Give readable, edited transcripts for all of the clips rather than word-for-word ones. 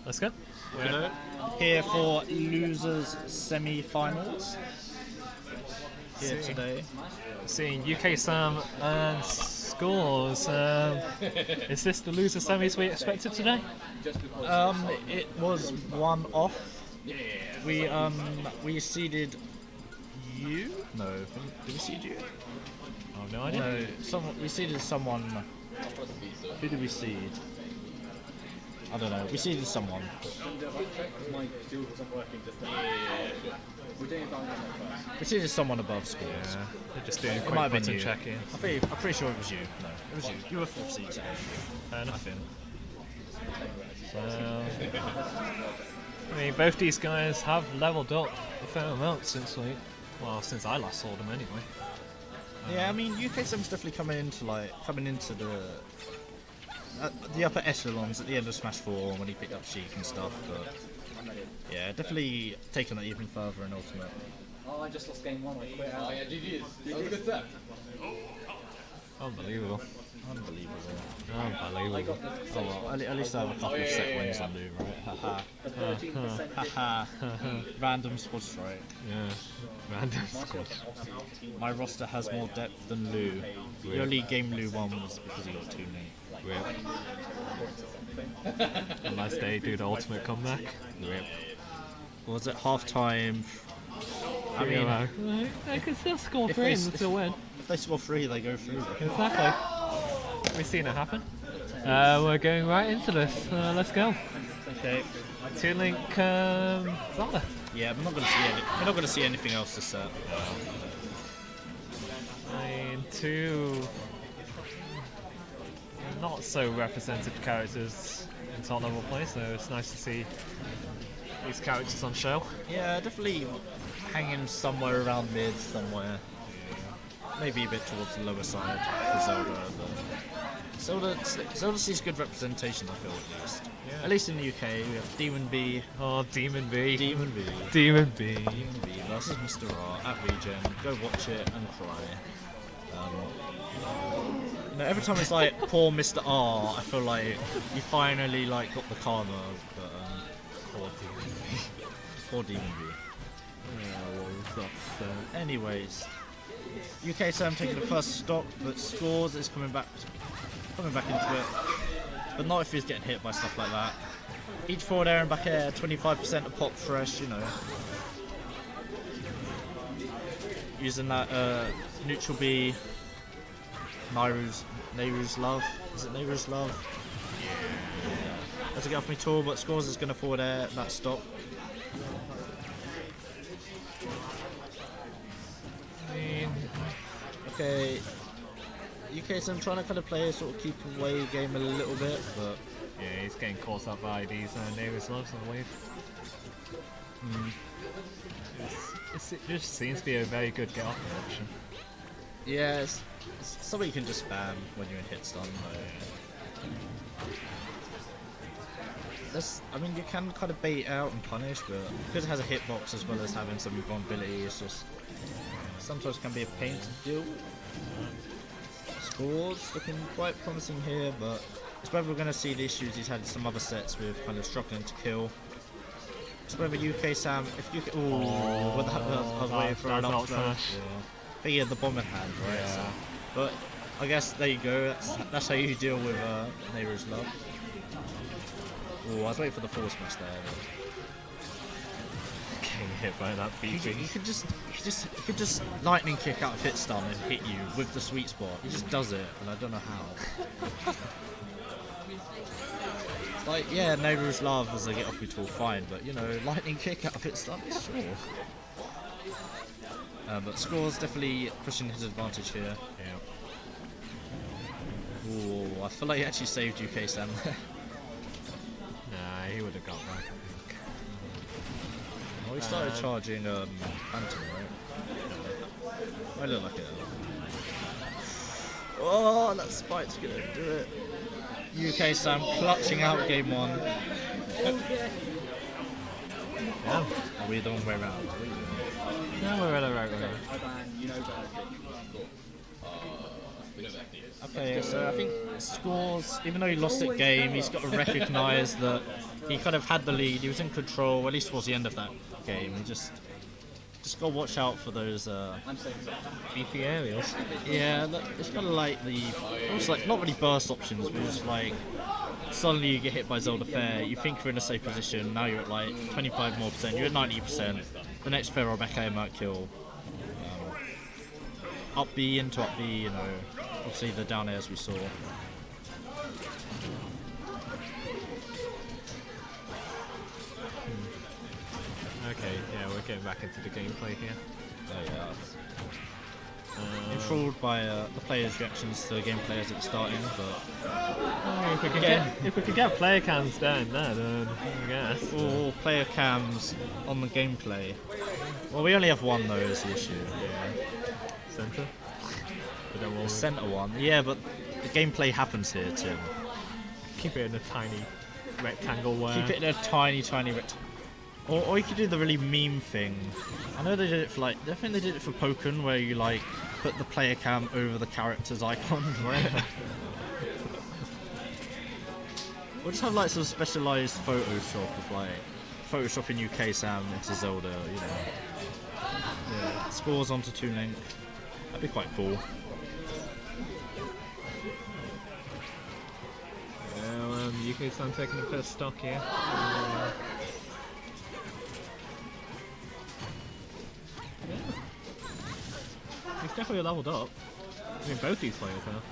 Let's go. We're here for losers semi-finals. Here today. Seeing UKSam and Skaws. Is this the loser semis we expected today? It was one off. We seeded you? No, did we seed you? I have no idea. No, we seeded someone. Who did we seed? I don't know. We seeded someone. We seeded someone above Skaws. Yeah, they're just doing a It quick might have been button you. check-in. I'm pretty sure it was you. No, it was you. You were 4th seed. Fair enough. So, I mean, both these guys have leveled up a fair amount since since I last saw them anyway. Yeah, I mean, UKSam's definitely coming into the upper echelons at the end of Smash 4 when he picked up Sheik and stuff, but yeah, definitely taking that even further in Ultimate. Oh, I just lost game 1, I quit out. Oh yeah, GG's. That was a good set. Unbelievable. Unbelievable. Unbelievable. Oh well, at least I have a couple of set wins on Lou, right? Haha. The 13% Haha. Random squad strike. Yeah, random squad. My roster has more depth than Lou. The only game Lou won was because he got 2 name. Unless they do the ultimate comeback. Was it half time? I mean, they can still score if 3 they- and still win. if they score 3, they go through. Exactly. We've seen it happen. We're going right into this. Let's go. Okay. Two Link Zelda. Yeah, we're not gonna see anything else this set. I mean, two not so representative characters in top level play, so it's nice to see these characters on show. Yeah, definitely hanging somewhere around mid, somewhere. Maybe a bit towards the lower side for Zelda, but Zelda sees good representation, I feel, at least. Yeah. At least in the UK, we have Demon B. Oh, Demon B. Demon B. Demon B. Demon B versus Mr. R at Regen. Go watch it and cry. Every time it's like poor Mr. R, I feel like you finally got the karma, but poor Demon B. Poor Demon B. Anyways, UKSam taking the first stock, but Skaws is coming back into it. But not if he's getting hit by stuff like that. Each forward air and back air, 25% of pop fresh, Using that neutral B, Nehru's love. Is it Nehru's love? Yeah. Has to get off me tall, but Skaws is going to forward air that stop. Okay, UKSam trying to kind of play a sort of keep away game a little bit, but yeah, he's getting caught up by these Nehru's loves on the wave. It just seems to be a very good get off option. yeah, it's something you can just spam when you're in hit stun. I mean, you can kind of bait out and punish, but because it has a hitbox as well as having some vulnerability, it's just sometimes can be a pain to deal with. Skaws looking quite promising here, but it's whether we're going to see the issues he's had in some other sets with kind of struggling to kill. It's whether UKSam, if you can, I was waiting for an up smash. But he had the bomb in hand, right? Yeah. So, but I guess there you go. That's how you deal with Nehru's love. Oh, I was waiting for the forward smash there. Getting hit by that BP. He could just lightning kick out of hit stun and hit you with the sweet spot. He just does it, and I don't know how. It's like, yeah, Nehru's love as a get off me tool, fine, but lightning kick out of hit stun, sure. But Skaws definitely pushing his advantage here. Yeah. Ooh, I feel like he actually saved UKSam. Nah, he would have got back, I think. Oh, he started charging Phantom, right? I look like it. Oh, that spike's gonna do it. UKSam clutching out game 1. Yeah. Are we the wrong way around? No, we're the right way. You know better. Okay, so I think Skaws, even though he lost that game, he's got to recognise that he kind of had the lead, he was in control, at least towards the end of that game. He just got to watch out for those beefy aerials. yeah, it's kind of like the, almost like, not really burst options, but just like, suddenly you get hit by Zelda Fair, you think you're in a safe position, now you're at like 25 more percent, you're at 90%, the next fair or back air might kill. Up B into up B, you know, obviously the down airs we saw. Okay, yeah, we're getting back into the gameplay here. Oh yeah. Enthralled by the players' reactions to the gameplay as it was starting, but if we could get player cams down there, then I guess. or player cams on the gameplay. Well, we only have one though, is the issue. Yeah. Center. The center one, yeah, but the gameplay happens here, Tim. Keep it in a tiny rectangle where. Keep it in a tiny rectangle. Or you could do the really meme thing. I know they did it for like, I think they did it for Pokken, where you like put the player cam over the character's icon, right? Or just have like some specialised Photoshop of like Photoshopping UKSam into Zelda, you know. Yeah, Skaws onto Toon Link. That'd be quite cool. Well, UKSam taking a bit of stock here. He's definitely leveled up. I mean, both these players have.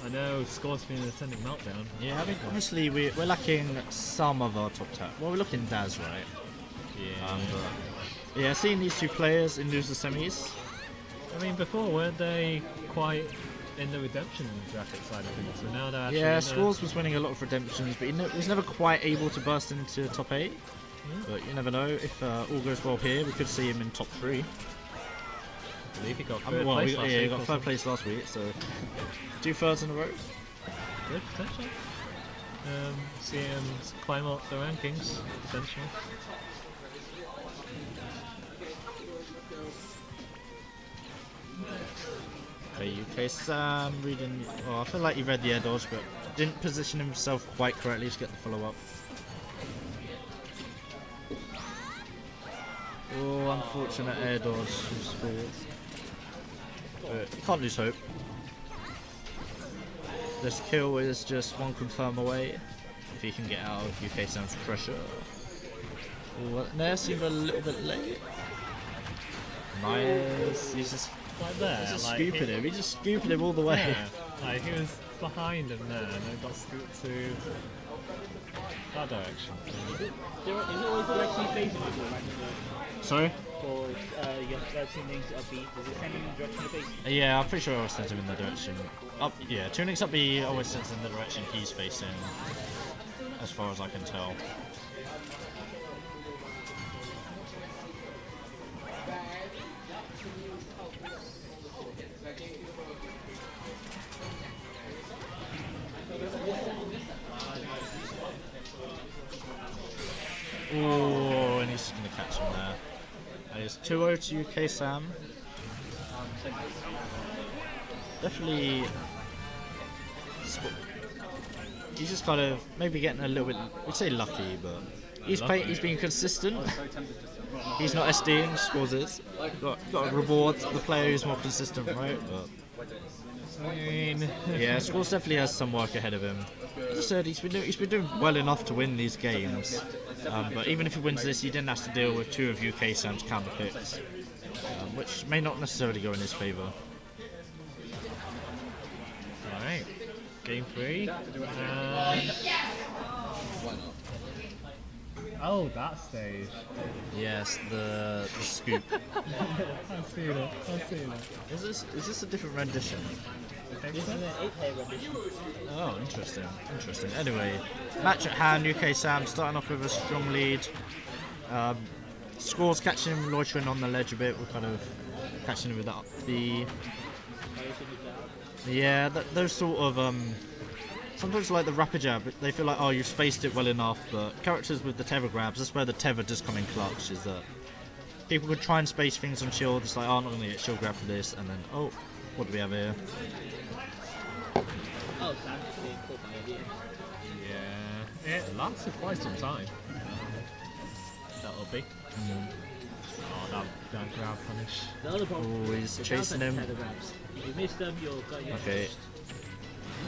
I know Skaws been in ascending meltdown. Yeah, I mean, obviously we're lacking some of our top tap. Well, we're looking Daz, right? Yeah. Yeah, seeing these two players in lose the semis. I mean, before weren't they quite in the redemption graphic side of things? So now they're actually. Yeah, Skaws was winning a lot of redemptions, but he was never quite able to burst into top 8. But you never know, if all goes well here, we could see him in top 3. I believe he got third place last week. Yeah, he got third place last week, so 2 thirds in a row. Good potential. See him climb up the rankings, potentially. Okay, UKSam reading. Oh, I feel like he read the air dodge, but didn't position himself quite correctly to get the follow up. Oh, unfortunate air dodge from Skaws. But you can't lose hope. This kill is just one confirm away if he can get out of UKSam's pressure. Oh, Nair seemed a little bit late. Nice. He's just Like there, He's just like scooping him. He just scooping him all the way. Yeah, like he was behind him there, and then got scooped to that direction. Is it always directionally facing you right Sorry? for your Toon Link's up beat? Does it send him in the direction you're facing? Yeah, I'm pretty sure I always sends him in the direction. Up, yeah, Toon Link's up B always sends him in the direction he's facing, as far as I can tell. Oh, and he's just going to catch him there. It's 2-0 to UKSam. Definitely. He's just kind of maybe getting a little bit, we'd say lucky, but he's being consistent. He's not SDing, Skaws is. Got to reward the player who's more consistent, right? But I mean, yeah, Skaws definitely has some work ahead of him. As I said, he's been doing well enough to win these games. But even if he wins this, he didn't have to deal with 2 of UKSam's counter picks, which may not necessarily go in his favour. alright. Game 3. Oh, that stage. Yes, the scoop. I've seen it. Is this a different rendition? This is an 8-player rendition. Oh, interesting. Anyway, match at hand. UKSam starting off with a strong lead. Skaws catching him loitering on the ledge a bit. We're kind of catching him with that the. Yeah, those sort of sometimes like the rapid jab, they feel like, oh, you've spaced it well enough, but characters with the tether grabs, that's where the tether does come in clutch, is that people could try and space things on shield, it's like, oh, I'm not going to get shield grab for this, and then, oh, What do we have here? Oh, Sam just being caught by idea. Yeah, it lasted quite some time. That will be. Oh, that grab punish. The other problem Oh, he's the chasing downside him. is tether grabs. If you miss them, you'll go. Okay.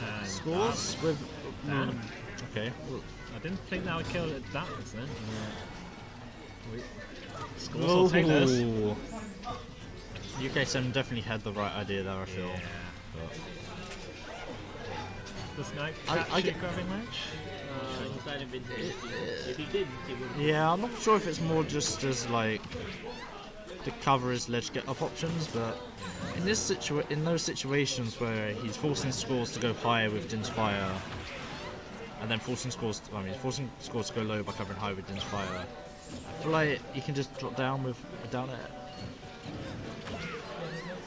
And Skaws with. Damn. Okay. I didn't think that would kill it that much then. Wait. Skaws will take this. Ooh. UKSam definitely had the right idea there, I feel. Yeah. But This knight I get- grabbing match? He decided vintage. If he didn't, he wouldn't. yeah, I'm not sure if it's more just as like to cover his ledge get up options, but in those situations where he's forcing Skaws to go higher with Din's fire, and then forcing Skaws to go low by covering high with Din's fire, I feel like he can just drop down with a down air.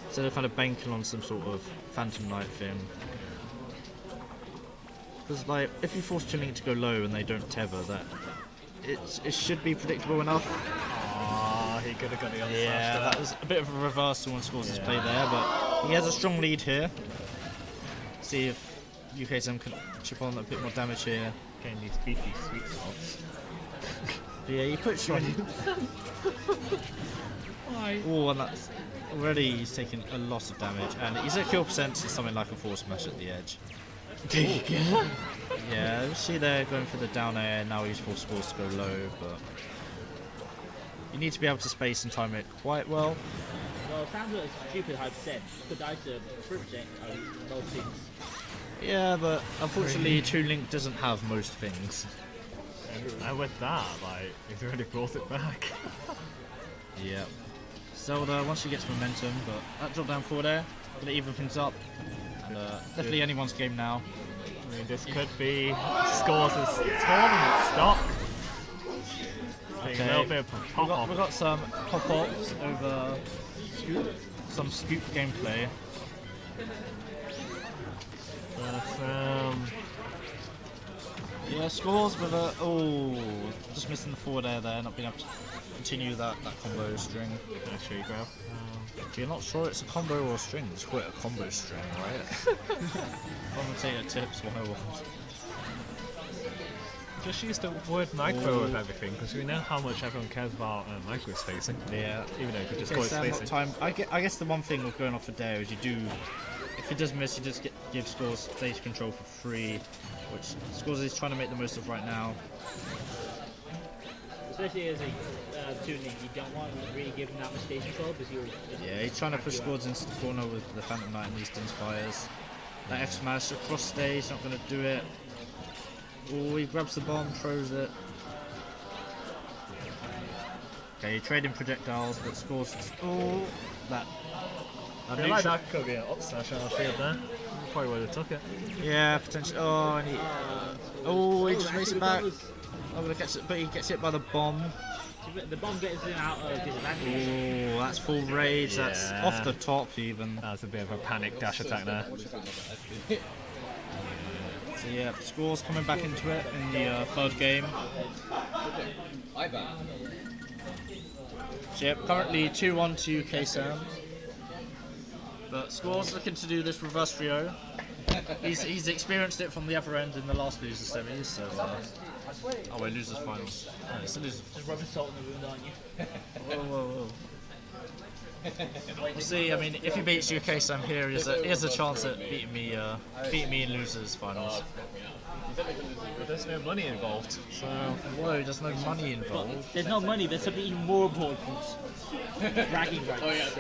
Instead of kind of banking on some sort of Phantom Knight thing. Because like, if you force Chilling to go low and they don't tether, that it should be predictable enough. Ah, he could have got the other Yeah, that was a bit of a reversal on Skaws' play there, but he has a strong lead here. See if UKSam can chip on a bit more damage here. Getting these beefy sweet spots. But yeah, he puts you on. Why? Oh, and that's already he's taking a lot of damage, and he's at kill percent to something like a force smash at the edge. Yeah, you see there going for the down air. Now he's forced Skaws to go low, but you need to be able to space and time it quite well. Well, Sam's at a stupid high percent. Could die to 3% of most things. Yeah, but unfortunately, Two Link doesn't have most things. And with that, like, he's already brought it back. Yeah. Zelda, once she gets momentum, but that drop down forward air, gonna even things up. And definitely anyone's game now. I mean, this could be Skaws' tournament stock. Okay. A little bit of pop off. We've got some pop-ups over Scoop, some Scoop gameplay. But, Yeah, Skaws with a just missing the forward air there, not being able to continue that combo string. actually grab. If you're not sure it's a combo or a string, just call it a combo string, right? Commentator tips 101. Just use the word micro with everything, because we know how much everyone cares about micro spacing. Yeah. Even though you could just Okay, call it Sam, spacing. time. I guess the one thing with going off for Dare is you do, if he does miss, you just give Skaws stage control for free, which Skaws is trying to make the most of right now. Especially as a tuning, you don't want to really give him that much stage control because you'll. Yeah, he's trying to push Skaws into the corner with the Phantom Knight and these Din's fires. That F smash across stage, not going to do it. Oh, he grabs the bomb, throws it. Okay, trading projectiles, but Skaws. Oh, that. I feel like that could be an up smash on our field there. Probably would have took it. Yeah, potentially. Oh, and he. Oh, he just makes it back. I'm gonna catch it, but he gets hit by the bomb. The bomb gets him out of disadvantage. Oh, that's full rage. That's Yeah. off the top even. That's a bit of a panic dash attack there. So yeah, Skaws coming back into it in the third game. So yep, currently 2-1 to UKSam. But Skaws looking to do this reverse trio. He's experienced it from the other end in the last losers semis, so oh wait, losers finals. Oh, it's a losers. Just rubbing salt in the wound, aren't you? Whoa. We'll see. I mean, if he beats UKSam here, he has a chance at beating me in losers finals. But there's no money involved, so... Whoa, there's no money involved. There's no money, there's something even more important. Bragging rights.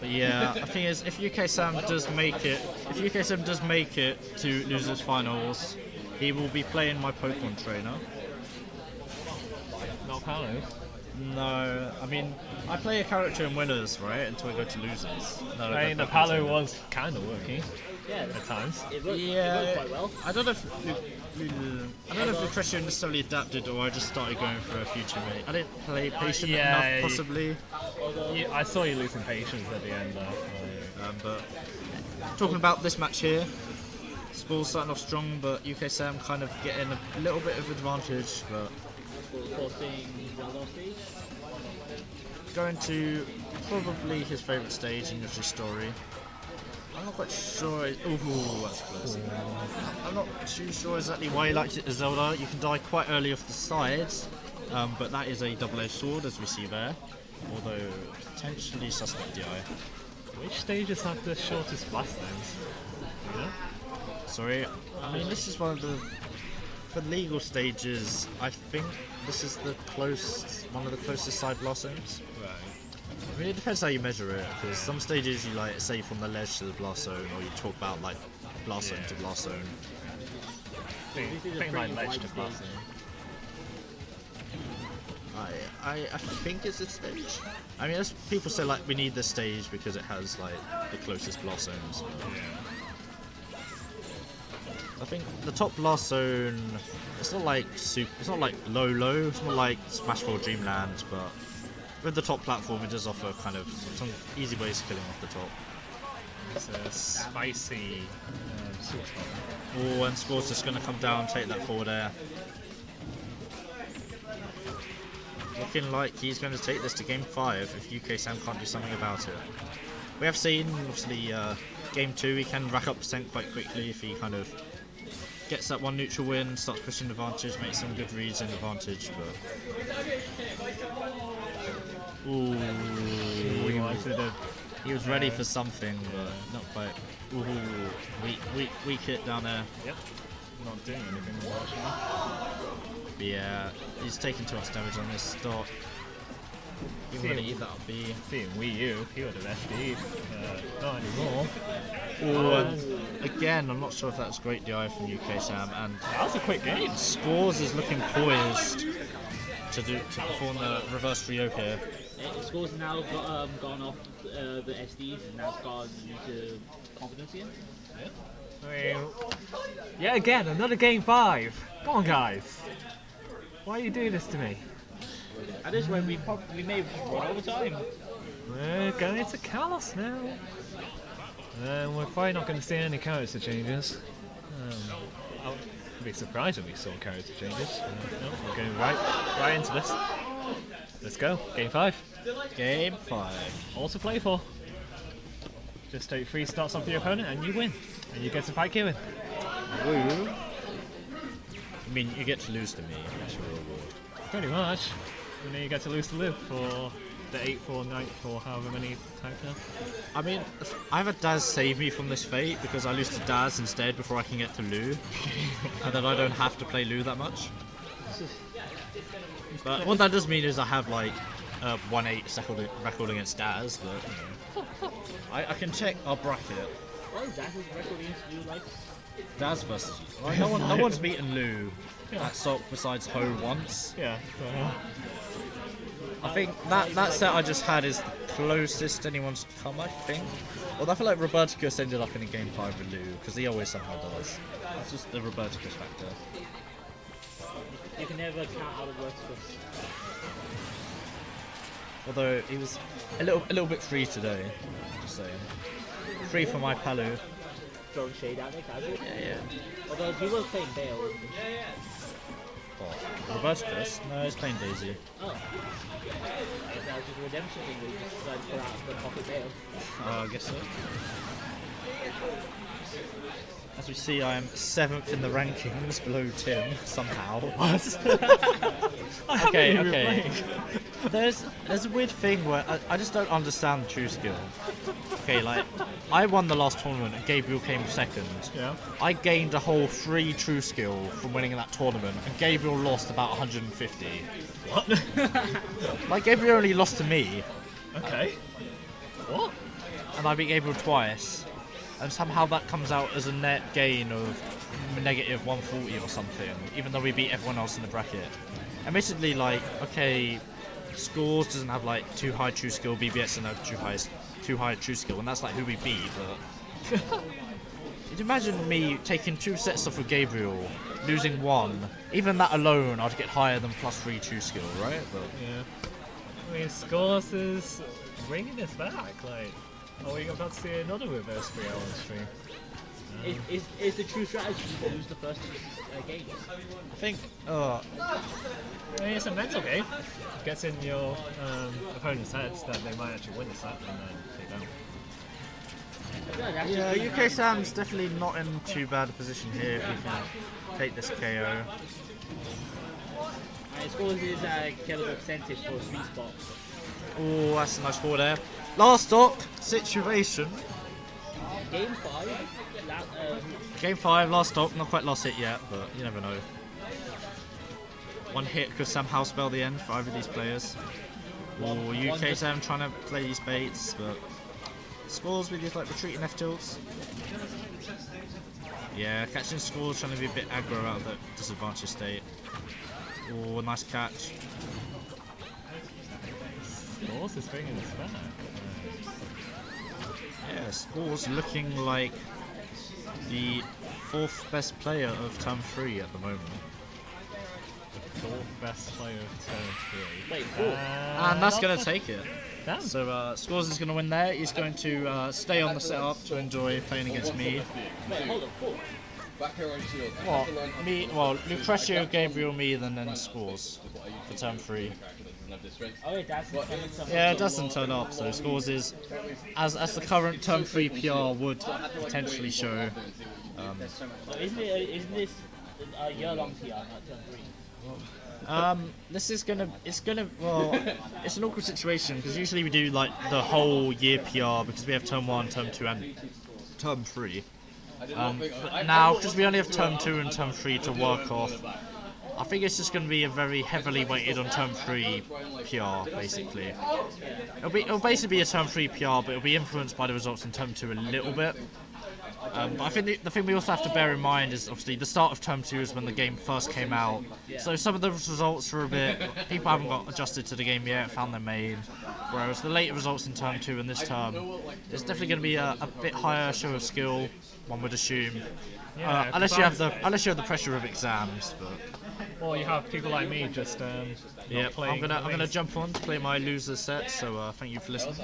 But yeah, the thing is, if UKSam does make it to losers finals, he will be playing my Pokemon trainer. Not Palo. No, I mean, I play a character in winners, right, until I go to losers. No, I mean, the Palo was kind of working Yeah, at times. it worked quite well. I don't know if Lucretia necessarily adapted or I just started going for a future mate. I didn't play patient enough, possibly. I saw you losing patience at the end there. But talking about this match here, Skaws starting off strong, but UKSam kind of getting a little bit of advantage. But Forcing Zelda off stage. going to probably his favourite stage in Yoshi's story. I'm not quite sure. Ooh, that's close. I'm not too sure exactly why he likes it as Zelda. You can die quite early off the sides, but that is a double-edged sword, as we see there. Although potentially suspect DI. Which stages have the shortest blast zones? You know? Sorry, I mean this is one of the for legal stages. I think this is one of the closest side blast zones. Right. I mean, it depends how you measure it, because some stages you like say from the ledge to the blast zone, or you talk about like blast zone to blast zone. I think like ledge to blast zone. I think it's this stage. I mean, people say like we need this stage because it has like the closest blast zones. Yeah. I think the top blast zone, it's not like low, it's not like Smash 4 Dreamland, but with the top platform it does offer kind of some easy ways of killing off the top. It's a spicy sort of. Oh, and Skaws just going to come down, take that forward air. Looking like he's going to take this to game 5 if UKSam can't do something about it. We have seen, obviously, game 2 he can rack up percent quite quickly if he kind of gets that one neutral win, starts pushing advantage, makes some good reads in advantage, but... Ooh, he was ready for something, but not quite. Ooh, weak hit down there. Yep. Not doing anything unfortunately. But yeah, he's taking too much damage on this start. He would have eat that up B. Seeing Wii U, he would have SD'd. Not anymore. Oh, and again, I'm not sure if that's great DI from UKSam, and That was a quick game. Skaws is looking poised to perform the reverse trio here. Skaws now gone off the SDs and now gone into confidence again. I mean, yeah, again, another game 5. Come on, guys. Why are you doing this to me? At this rate, we may run over time. We're going to Kalos now. We're probably not going to see any character changes. I'll be surprised if we saw character changes. No, we're going right into this. Let's go. Game 5. Game 5. All to play for. Just take 3 starts off your opponent and you win. And you get to fight Kieran. Woo. I mean, you get to lose to me, that's your reward. Pretty much. And then you get to lose to Lou for the 8th or 9th or however many times now. I mean, I've had Daz save me from this fate because I lose to Daz instead before I can get to Lou. And then I don't have to play Lou that much. But what that does mean is I have like 1-8 record against Daz, but you know, I can check our bracket. What is Daz's record against you like? Daz versus you. Like, no one's beaten Lou at SOC besides Ho once. Yeah. I think that set I just had is the closest anyone's come, I think. Well, I feel like Roberticus ended up in a game 5 with Lou, because he always somehow does. That's just the Roberticus factor. You can never count out of Verticus. Although he was a little bit free today, just saying. Free for my Palu. Throwing shade out there, casual. Yeah. Although he was playing Bale. What? Roberticus? No, he's playing Daisy. Oh. That was just a redemption thing where he just decided to pull out the pocket Bale. I guess so. As we see, I am 7th in the rankings below Tim, somehow. What? Okay. There's a weird thing where I just don't understand true skill. Okay, like, I won the last tournament and Gabriel came second. Yeah. I gained a whole 3 true skill from winning that tournament, and Gabriel lost about 150. What? Like, Gabriel only lost to me, Okay. What? and I beat Gabriel twice. And somehow that comes out as a net gain of negative 140 or something, even though we beat everyone else in the bracket. And basically, like, okay, Skaws doesn't have like too high true skill, BBS doesn't have too high true skill, and that's like who we beat. But you'd imagine me taking 2 sets off with Gabriel, losing 1. Even that alone, I'd get higher than +3 true skill, right? But Yeah. I mean, Skaws is bringing this back. Like, are we about to see another reverse 3 hour stream? Is the true strategy to lose the first game? I think. I mean, it's a mental game. It gets in your opponent's heads that they might actually win the set, and then they don't. Yeah, UKSam's definitely not in too bad a position here if we can take this KO. And Skaws is killable percentage for a sweet spot. Oh, that's a nice ball there. Last stock situation. Game 5. Game 5, last stock. Not quite last hit yet, but you never know. One hit could somehow spell the end for either of these players. Or UKSam trying to play these baits, but Skaws with his like retreating F tilts. Yeah, catching Skaws trying to be a bit aggro out of the disadvantaged state. Oh, nice catch. Skaws is bringing this back. Yeah, Skaws looking like the 4th best player of Term 3 at the moment. The 4th best player of Term 3. Wait, And that's going to take it. Damn. So Skaws is going to win there. He's going to stay on the setup to enjoy playing against me. Wait, hold on, 4. Well, Lucretio, Gabriel, me, and then Skaws for Term 3. Oh, it doesn't. Yeah, it doesn't turn up, so Skaws is, as the current Term 3 PR would potentially show. So isn't this a year-long PR, not Term 3? Well, it's an awkward situation because usually we do like the whole year PR because we have Term 1, Term 2, and Term 3. But now, because we only have Term 2 and Term 3 to work off, I think it's just going to be a very heavily weighted on Term 3 PR, basically. It'll basically be a Term 3 PR, but it'll be influenced by the results in Term 2 a little bit. But I think the thing we also have to bear in mind is obviously the start of Term 2 is when the game first came out. So some of the results were a bit, people haven't got adjusted to the game yet, found their main. Whereas the later results in Term 2 and this term, there's definitely going to be a bit higher show of skill, one would assume. Yeah, unless you have the pressure of exams, but. Or you have people like me just Yeah, playing. I'm gonna jump on to play my loser set. So thank you for listening.